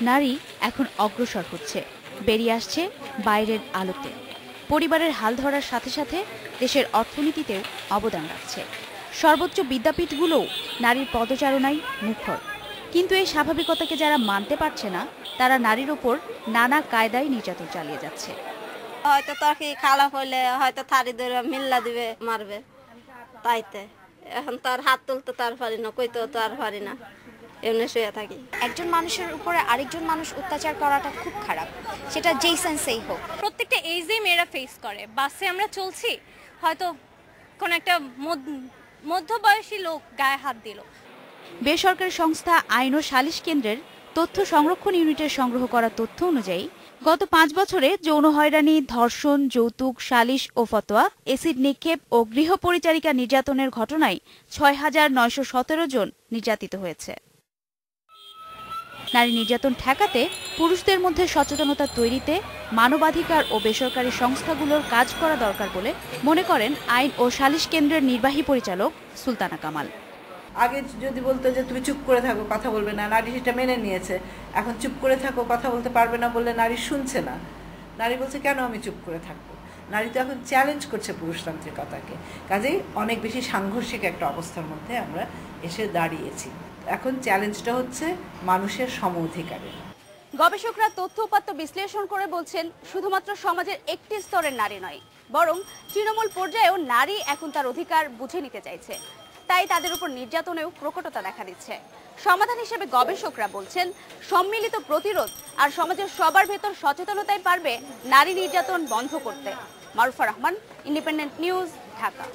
নারী এখন অগ্রসর হচ্ছে, বেরিয়ে আসছে বাইরের আলোতে। পরিবারের হাল ধরার সাথে সাথে দেশের অর্থনীতিতেও অবদান রাখছে। সর্বোচ্চ বিদ্যাপীঠগুলোও নারীর পদচারণায় মুখর। কিন্তু এই স্বাভাবিকতাকে যারা মানতে পারছে না, তারা নারীর ওপর নানা কায়দায় নির্যাতন চালিয়ে যাচ্ছে। হয়তো তরকারি খারাপ হইলে হয়তো থারি ধরে মিল্লা দিবে, মারবে, তাইতে এখন তার হাত তুলতে তার পারি না, কইতেও তো আর পারি না, এমনি শুয়ে থাকি। একজন মানুষের উপরে আরেকজন মানুষ অত্যাচার করাটা খুব খারাপ, সেটা যেই সেন্সেই হোক। প্রত্যেকটা এজেই মেয়েরা ফেস করে। বাসে আমরা চলছি, হয়তো কোন একটা মধ্যবয়সী লোক গায়ে হাত দিল। বেসরকারি সংস্থা আইন ও সালিশ কেন্দ্রের তথ্য সংরক্ষণ ইউনিটের সংগ্রহ করা তথ্য অনুযায়ী গত 5 বছরে যৌন হয়রানি, ধর্ষণ, যৌতুক, সালিশ ও ফতোয়া, এসিড নিক্ষেপ ও গৃহ পরিচারিকা নির্যাতনের ঘটনায় ৬,৯১৭ জন নির্যাতিত হয়েছে। নারী নির্যাতন ঠেকাতে পুরুষদের মধ্যে সচেতনতা তৈরিতে মানবাধিকার ও বেসরকারি সংস্থাগুলোর কাজ করা দরকার বলে মনে করেন আইন ও সালিশ কেন্দ্রের নির্বাহী পরিচালক সুলতানা কামাল। আগে যদি বলতো যে তুমি চুপ করে থাকো, কথা বলবে না, নারী সেটা মেনে নিয়েছে। এখন চুপ করে থাকো, কথা বলতে পারবে না বললে নারী শুনছে না। নারী বলছে কেন আমি চুপ করে থাকবো। নারী তো এখন চ্যালেঞ্জ করছে পুরুষতান্ত্রিকতাকে। কাজেই অনেক বেশি সাংঘর্ষিক একটা অবস্থার মধ্যে আমরা এসে দাঁড়িয়েছি। এখন চ্যালেঞ্জটা হচ্ছে মানুষের সম অধিকারের। গবেষকরা তথ্য উপাত্ত বিশ্লেষণ করে বলছেন, শুধুমাত্র সমাজের একটি স্তরের নারী নয়, বরং তৃণমূল পর্যায়েও নারী এখন তার অধিকার বুঝে নিতে চাইছে। তাই তাদের উপর নির্যাতনেও প্রকটতা দেখা দিচ্ছে। সমাধান হিসেবে গবেষকরা বলছেন, সম্মিলিত প্রতিরোধ আর সমাজের সবার ভেতর সচেতনতাই পারবে নারী নির্যাতন বন্ধ করতে। Marufa Rahman, independent news, Dhaka.